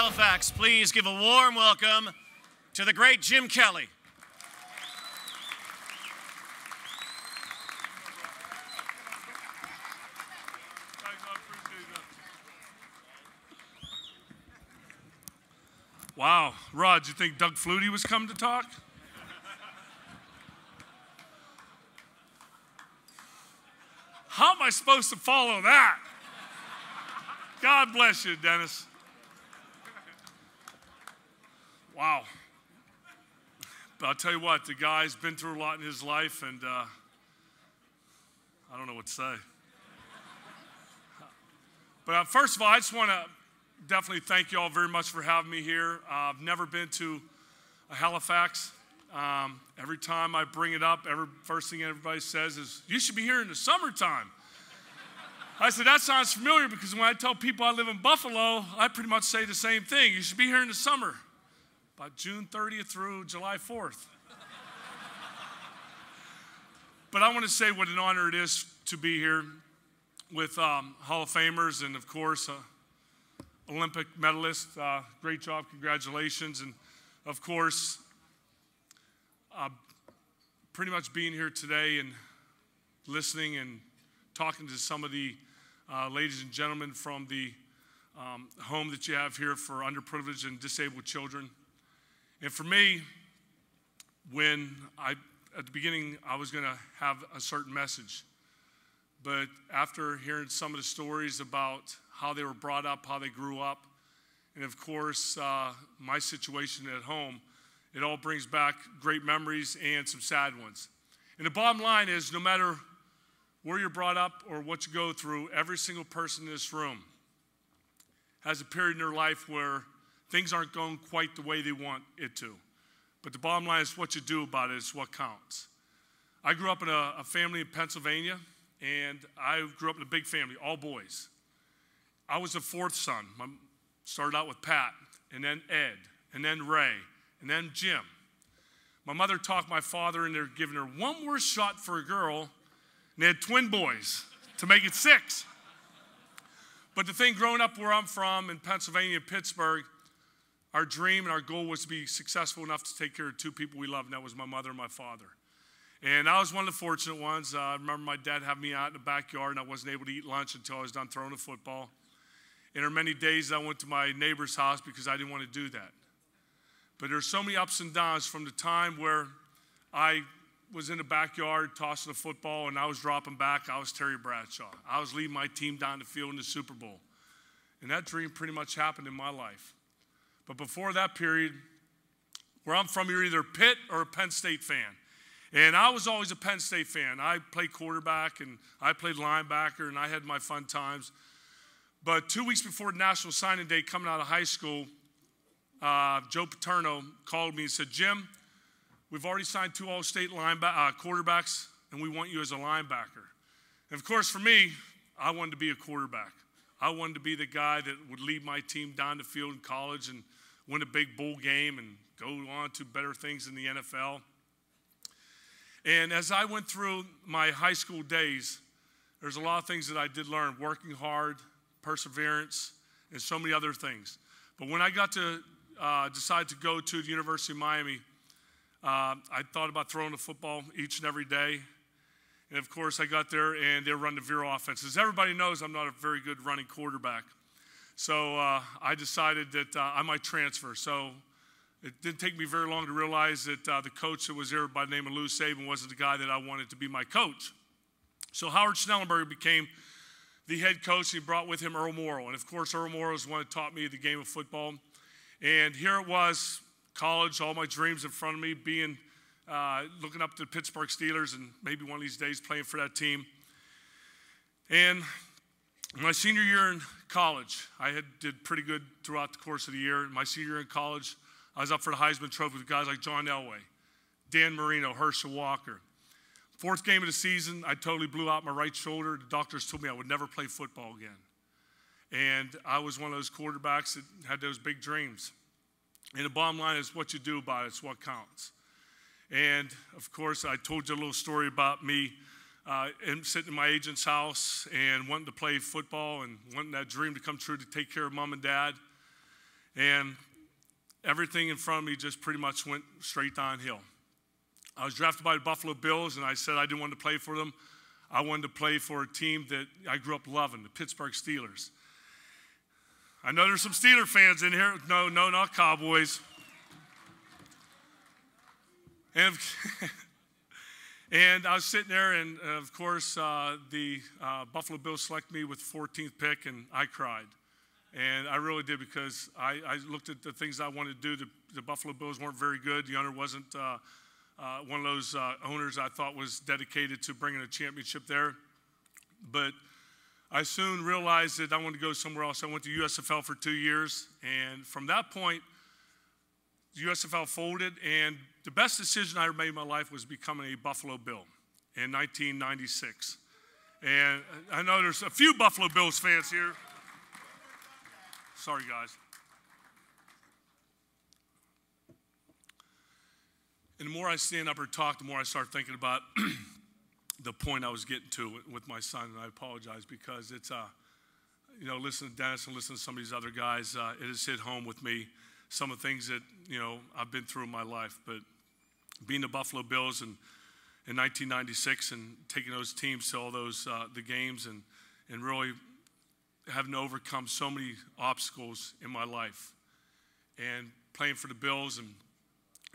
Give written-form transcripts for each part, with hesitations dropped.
Halifax, please give a warm welcome to the great Jim Kelly. Wow, Rod, you think Doug Flutie was coming to talk? How am I supposed to follow that? God bless you, Dennis. Wow. But I'll tell you what, the guy's been through a lot in his life, and I don't know what to say. But first of all, I just want to definitely thank you all very much for having me here. I've never been to Halifax. Every time I bring it up, first thing everybody says is, you should be here in the summertime. I said, that sounds familiar, because when I tell people I live in Buffalo, I pretty much say the same thing. You should be here in the summer, about June 30th through July 4th. But I want to say what an honor it is to be here with Hall of Famers and, of course, Olympic medalist. Great job, congratulations. And, of course, pretty much being here today and listening and talking to some of the ladies and gentlemen from the home that you have here for underprivileged and disabled children. And for me, at the beginning, I was going to have a certain message. But after hearing some of the stories about how they were brought up, how they grew up, and of course, my situation at home, it all brings back great memories and some sad ones. And the bottom line is, no matter where you're brought up or what you go through, every single person in this room has a period in their life where things aren't going quite the way they want it to. But the bottom line is what you do about it is what counts. I grew up in a family in Pennsylvania, and I grew up in a big family, all boys. I was the fourth son. I started out with Pat, and then Ed, and then Ray, and then Jim. My mother talked my father into giving her one more shot for a girl, and they had twin boys to make it 6. But the thing, growing up where I'm from in Pennsylvania, Pittsburgh, our dream and our goal was to be successful enough to take care of 2 people we loved, and that was my mother and my father. And I was one of the fortunate ones. I remember my dad having me out in the backyard, and I wasn't able to eat lunch until I was done throwing the football. And there were many days I went to my neighbor's house because I didn't want to do that. But there are so many ups and downs from the time where I was in the backyard tossing the football and I was dropping back. I was Terry Bradshaw. I was leading my team down the field in the Super Bowl. And that dream pretty much happened in my life. But before that period, where I'm from, you're either a Pitt or a Penn State fan. And I was always a Penn State fan. I played quarterback and I played linebacker and I had my fun times. But 2 weeks before National Signing Day, coming out of high school, Joe Paterno called me and said, Jim, we've already signed 2 All-State quarterbacks, and we want you as a linebacker. And, of course, for me, I wanted to be a quarterback. I wanted to be the guy that would lead my team down the field in college and win a big bowl game and go on to better things in the NFL. And as I went through my high school days, there's a lot of things that I did learn, working hard, perseverance, and so many other things. But when I got to decide to go to the University of Miami, I thought about throwing the football each and every day. And, of course, I got there, and they were running the Vero offense. As everybody knows, I'm not a very good running quarterback. So I decided that I might transfer. So it didn't take me very long to realize that the coach that was there by the name of Lou Saban wasn't the guy that I wanted to be my coach. So Howard Schnellenberger became the head coach. He brought with him Earl Morrow. And, of course, Earl Morrow is the one that taught me the game of football. And here it was, college, all my dreams in front of me, being looking up to the Pittsburgh Steelers and maybe one of these days playing for that team. And my senior year in college, I did pretty good throughout the course of the year. My senior year in college, I was up for the Heisman Trophy with guys like John Elway, Dan Marino, Herschel Walker. 4th game of the season, I totally blew out my right shoulder. The doctors told me I would never play football again. And I was one of those quarterbacks that had those big dreams. And the bottom line is what you do about it is what counts. And, of course, I told you a little story about me sitting in my agent's house and wanting to play football and wanting that dream to come true to take care of mom and dad. And everything in front of me just pretty much went straight downhill. I was drafted by the Buffalo Bills, and I said I didn't want to play for them. I wanted to play for a team that I grew up loving, the Pittsburgh Steelers. I know there's some Steeler fans in here. No, not Cowboys. And, and I was sitting there, and of course, the Buffalo Bills selected me with the 14th pick, and I cried. And I really did, because I looked at the things I wanted to do. The Buffalo Bills weren't very good. The owner wasn't one of those owners I thought was dedicated to bringing a championship there. But I soon realized that I wanted to go somewhere else. I went to USFL for 2 years. And from that point, USFL folded. And the best decision I ever made in my life was becoming a Buffalo Bill in 1996. And I know there's a few Buffalo Bills fans here. Sorry, guys. And the more I stand up or talk, the more I start thinking about the point I was getting to with my son. And I apologize, because it's, listen to Dennis and listen to some of these other guys, it has hit home with me, some of the things that, I've been through in my life. But being the Buffalo Bills in 1996 and taking those teams to all those, the games and really having to overcome so many obstacles in my life, and playing for the Bills, and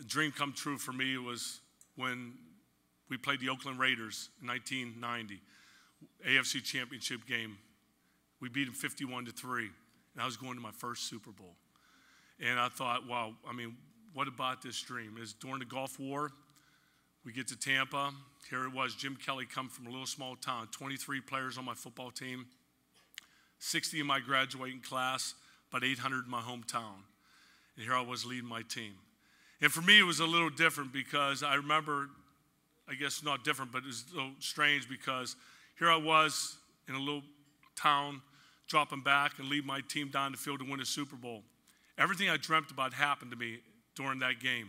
a dream come true for me was when we played the Oakland Raiders in 1990, AFC Championship game. We beat them 51-3, and I was going to my first Super Bowl. And I thought, wow, what about this dream? It was during the Gulf War. We get to Tampa. Here it was, Jim Kelly come from a little small town, 23 players on my football team, 60 in my graduating class, about 800 in my hometown. And here I was leading my team. And for me, it was a little different, because I remember, I guess not different, but it was a little strange, because here I was in a little town, dropping back and leading my team down the field to win a Super Bowl. Everything I dreamt about happened to me during that game.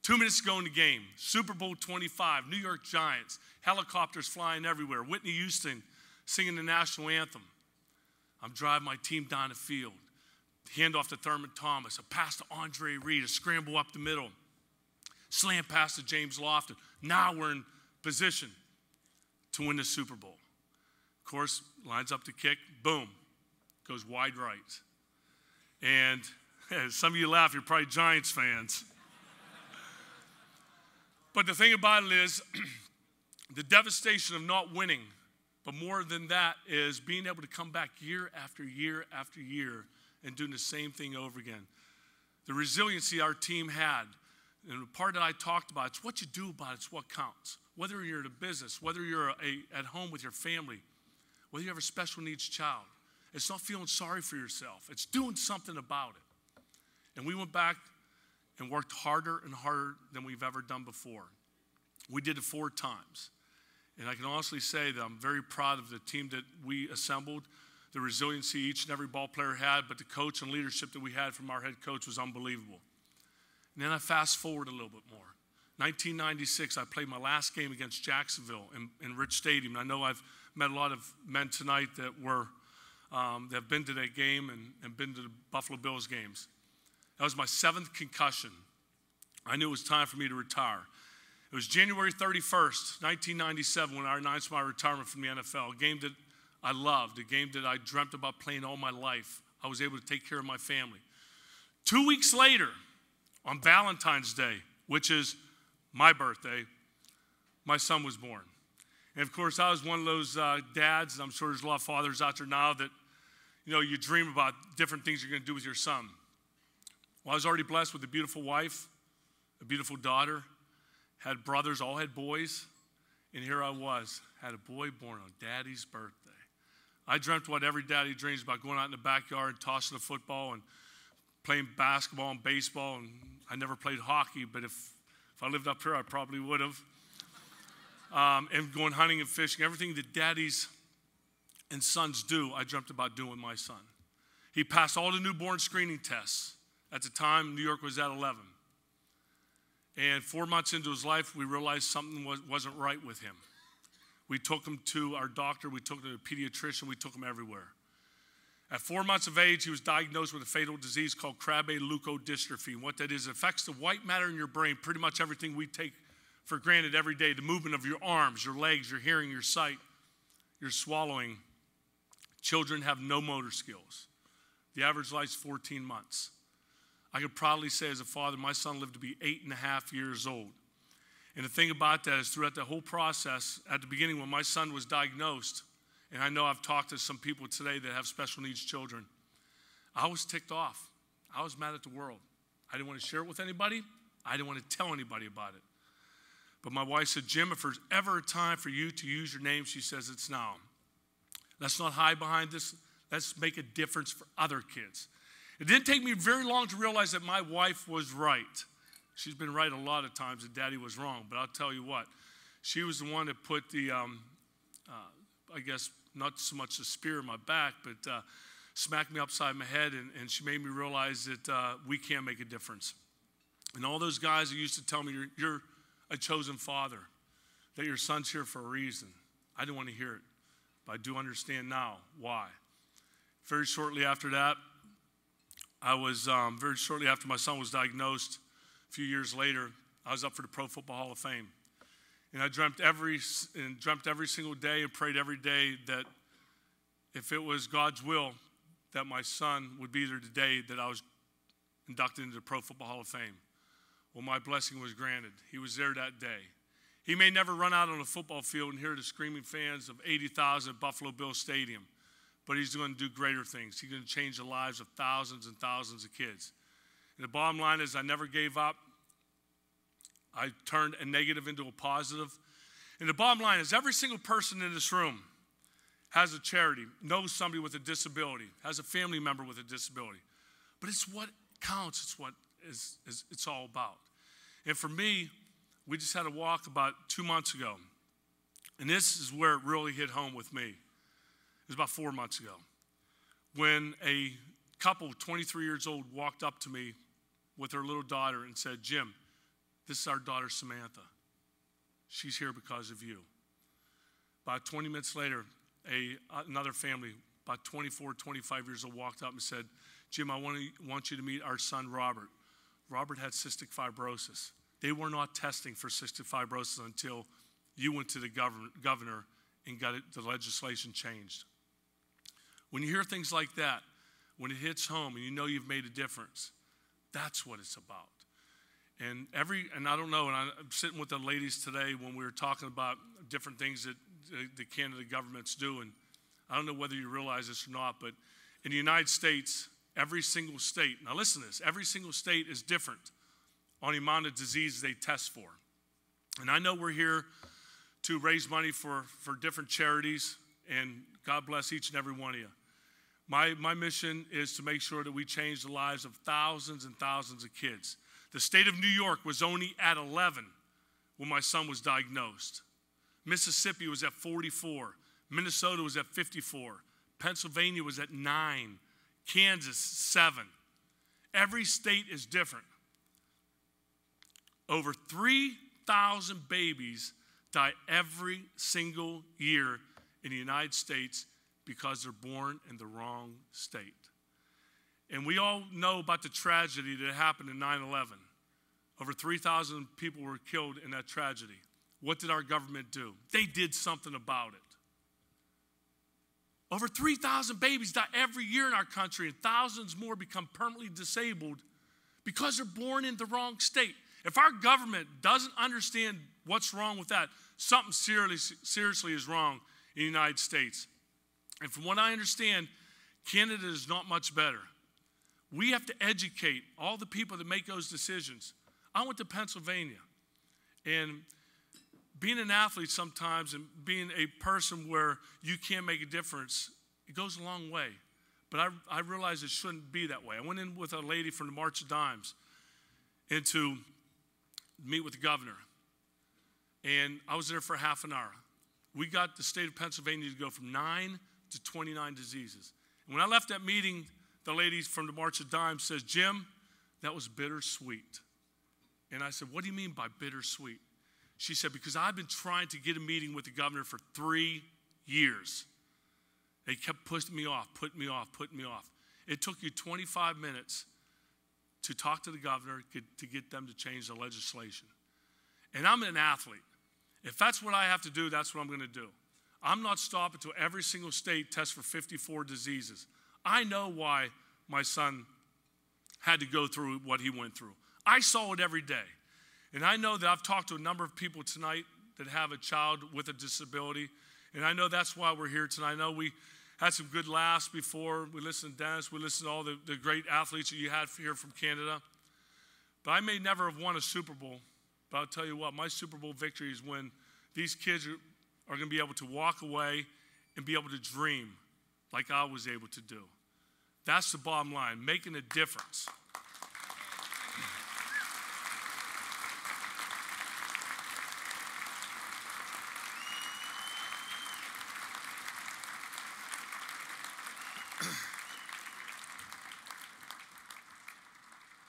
2 minutes to go in the game, Super Bowl 25, New York Giants, helicopters flying everywhere, Whitney Houston singing the national anthem. I'm driving my team down the field. Hand off to Thurman Thomas, a pass to Andre Reed, a scramble up the middle, slam pass to James Lofton. Now we're in position to win the Super Bowl. Of course, lines up to kick, boom, goes wide right. And some of you laugh, you're probably Giants fans. But the thing about it is, the devastation of not winning, but more than that is being able to come back year after year after year and doing the same thing over again. The resiliency our team had, and the part that I talked about, it's what you do about it, it's what counts. Whether you're in a business, whether you're at home with your family, whether you have a special needs child, it's not feeling sorry for yourself. It's doing something about it. And we went back and worked harder and harder than we've ever done before. We did it 4 times. And I can honestly say that I'm very proud of the team that we assembled, the resiliency each and every ball player had, but the coach and leadership that we had from our head coach was unbelievable. And then I fast forward a little bit more. 1996, I played my last game against Jacksonville in Rich Stadium. And I know I've met a lot of men tonight that have been to that game and been to the Buffalo Bills games. That was my 7th concussion. I knew it was time for me to retire. It was January 31st, 1997, when I announced my retirement from the NFL, a game that I loved, a game that I dreamt about playing all my life. I was able to take care of my family. 2 weeks later, on Valentine's Day, which is my birthday, my son was born. And of course, I was one of those dads, and I'm sure there's a lot of fathers out there now that, you dream about different things you're going to do with your son. Well, I was already blessed with a beautiful wife, a beautiful daughter, had brothers, all had boys, and here I was, had a boy born on Daddy's birthday. I dreamt what every daddy dreams about, going out in the backyard, tossing a football and playing basketball and baseball, and I never played hockey, but if I lived up here, I probably would have. And going hunting and fishing, everything that daddies and sons do, I dreamt about doing with my son. He passed all the newborn screening tests. At the time, New York was at 11. And 4 months into his life, we realized something wasn't right with him. We took him to our doctor. We took him to a pediatrician. We took him everywhere. At 4 months of age, he was diagnosed with a fatal disease called Krabbe leukodystrophy. And what that is, it affects the white matter in your brain, pretty much everything we take for granted every day, the movement of your arms, your legs, your hearing, your sight, your swallowing. Children have no motor skills. The average life is 14 months. I could proudly say as a father, my son lived to be 8.5 years old. And the thing about that is throughout the whole process, at the beginning when my son was diagnosed, and I know I've talked to some people today that have special needs children, I was ticked off. I was mad at the world. I didn't want to share it with anybody. I didn't want to tell anybody about it. But my wife said, Jim, if there's ever a time for you to use your name, she says, it's now. Let's not hide behind this. Let's make a difference for other kids. It didn't take me very long to realize that my wife was right. She's been right a lot of times that Daddy was wrong, but I'll tell you what. She was the one that put the, I guess, not so much the spear in my back, but smacked me upside my head, and she made me realize that we can make a difference. And all those guys who used to tell me, you're a chosen father, that your son's here for a reason. I didn't want to hear it, but I do understand now why. Very shortly after that, very shortly after my son was diagnosed, a few years later, I was up for the Pro Football Hall of Fame. And I dreamt every single day and prayed every day that if it was God's will, that my son would be there today, that I was inducted into the Pro Football Hall of Fame. Well, my blessing was granted. He was there that day. He may never run out on a football field and hear the screaming fans of 80,000 at Buffalo Bills Stadium, but he's going to do greater things. He's going to change the lives of thousands and thousands of kids. And the bottom line is I never gave up. I turned a negative into a positive. And the bottom line is every single person in this room has a charity, knows somebody with a disability, has a family member with a disability. But it's what counts. It's what it's all about. And for me, we just had a walk about 2 months ago. And this is where it really hit home with me. It was about 4 months ago when a couple, 23 years old, walked up to me with her little daughter and said, Jim, this is our daughter, Samantha. She's here because of you. About 20 minutes later, another family, about 24, 25 years old, walked up and said, Jim, I want you to meet our son, Robert. Robert had cystic fibrosis. They were not testing for cystic fibrosis until you went to the governor and got the legislation changed. When you hear things like that, when it hits home and you know you've made a difference, that's what it's about. And I don't know, and I'm sitting with the ladies today when we were talking about different things that the Canada government's do, and I don't know whether you realize this or not, but in the United States, every single state, now listen to this, every single state is different on the amount of disease they test for. And I know we're here to raise money for different charities, and God bless each and every one of you. My mission is to make sure that we change the lives of thousands and thousands of kids. The state of New York was only at 11 when my son was diagnosed. Mississippi was at 44. Minnesota was at 54. Pennsylvania was at 9. Kansas, 7. Every state is different. Over 3,000 babies die every single year in the United States because they're born in the wrong state. And we all know about the tragedy that happened in 9/11. Over 3,000 people were killed in that tragedy. What did our government do? They did something about it. Over 3,000 babies die every year in our country, and thousands more become permanently disabled because they're born in the wrong state. If our government doesn't understand what's wrong with that, something seriously is wrong in the United States. And from what I understand, Canada is not much better. We have to educate all the people that make those decisions. I went to Pennsylvania, and being an athlete sometimes and being a person where you can make a difference, it goes a long way. But I realized it shouldn't be that way. I went in with a lady from the March of Dimes and to meet with the governor. And I was there for half an hour. We got the state of Pennsylvania to go from 9 to 29 diseases. And when I left that meeting, the lady from the March of Dimes says, Jim, that was bittersweet. And I said, what do you mean by bittersweet? She said, because I've been trying to get a meeting with the governor for 3 years. They kept pushing me off, putting me off. It took you 25 minutes to talk to the governor to get them to change the legislation. And I'm an athlete. If that's what I have to do, that's what I'm going to do. I'm not stopping until every single state tests for 54 diseases. I know why my son had to go through what he went through. I saw it every day. And I know that I've talked to a number of people tonight that have a child with a disability. And I know that's why we're here tonight. I know we had some good laughs before. We listened to Dennis. We listened to all the great athletes that you had here from Canada. But I may never have won a Super Bowl. But I'll tell you what, my Super Bowl victory is when these kids are going to be able to walk away and be able to dream like I was able to do. That's the bottom line, making a difference.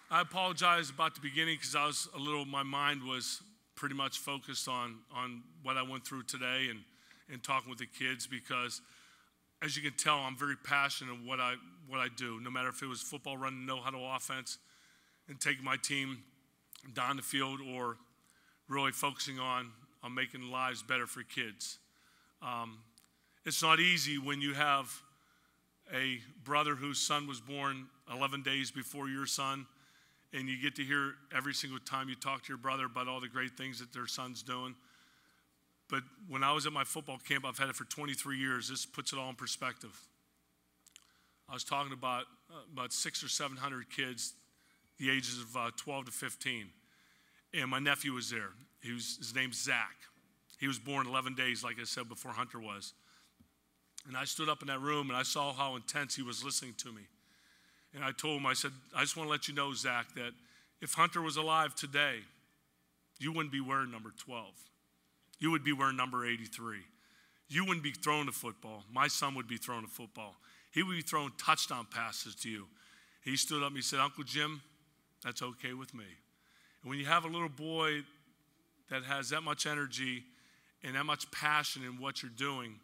I apologize about the beginning because my mind was pretty much focused on what I went through today and talking with the kids, because as you can tell, I'm very passionate in what I do, no matter if it was football, running no-huddle offense and taking my team down the field, or really focusing on making lives better for kids. It's not easy when you have a brother whose son was born 11 days before your son, and you get to hear every single time you talk to your brother about all the great things that their son's doing. But when I was at my football camp, I've had it for 23 years. This puts it all in perspective. I was talking about 600 or 700 kids, the ages of 12 to 15. And my nephew was there. His name's Zach. He was born 11 days, like I said, before Hunter was. And I stood up in that room, and I saw how intense he was listening to me. And I told him, I said, I just want to let you know, Zach, that if Hunter was alive today, you wouldn't be wearing number 12. You would be wearing number 83. You wouldn't be throwing the football. My son would be throwing the football. He would be throwing touchdown passes to you. He stood up and he said, Uncle Jim, that's okay with me. And when you have a little boy that has that much energy and that much passion in what you're doing,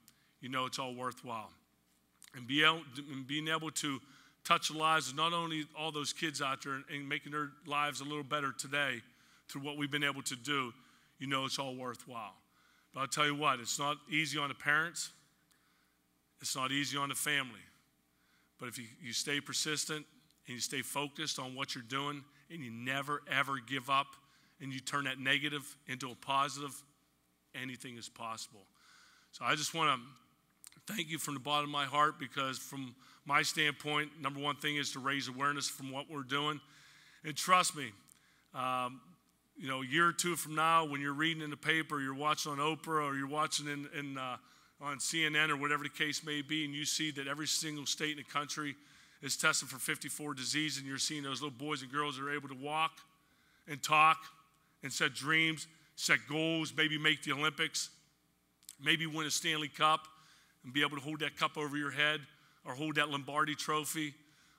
you know it's all worthwhile. And being able to touch the lives of not only all those kids out there and making their lives a little better today through what we've been able to do, you know it's all worthwhile. But I'll tell you what, it's not easy on the parents. It's not easy on the family. But if you stay persistent and you stay focused on what you're doing and you never, ever give up and you turn that negative into a positive, anything is possible. So I just want to thank you from the bottom of my heart, because from my standpoint, number one thing is to raise awareness from what we're doing. And trust me, a year or two from now, when you're reading in the paper, you're watching on Oprah, or you're watching on CNN or whatever the case may be, and you see that every single state in the country is testing for 54 diseases, and you're seeing those little boys and girls that are able to walk and talk and set dreams, set goals, maybe make the Olympics, maybe win a Stanley Cup and be able to hold that cup over your head, or hold that Lombardi trophy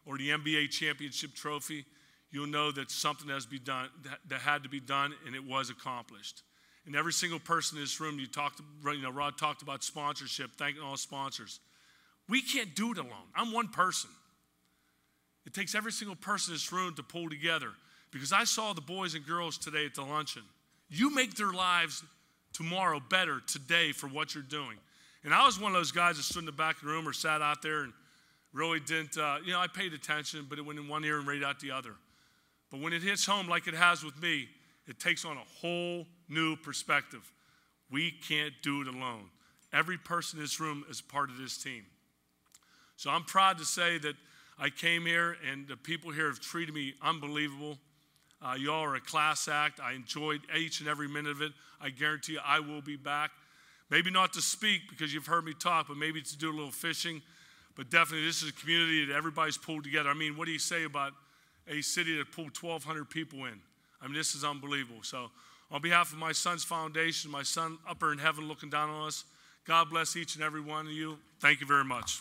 or the NBA championship trophy, you'll know that something has to be done, that had to be done, and it was accomplished. And every single person in this room, Rod talked about sponsorship, thanking all sponsors. We can't do it alone. I'm one person. It takes every single person in this room to pull together, because I saw the boys and girls today at the luncheon. You make their lives tomorrow better today for what you're doing. And I was one of those guys that stood in the back of the room or sat out there and really didn't, I paid attention, but it went in one ear and right out the other. But when it hits home like it has with me, it takes on a whole new perspective. We can't do it alone. Every person in this room is part of this team. So I'm proud to say that I came here, and the people here have treated me unbelievable. Y'all are a class act. I enjoyed each and every minute of it. I guarantee you I will be back. Maybe not to speak, because you've heard me talk, but maybe to do a little fishing. But definitely this is a community that everybody's pulled together. I mean, what do you say about a city that pulled 1,200 people in? I mean, this is unbelievable. So on behalf of my son's foundation, my son up there in heaven looking down on us, God bless each and every one of you. Thank you very much.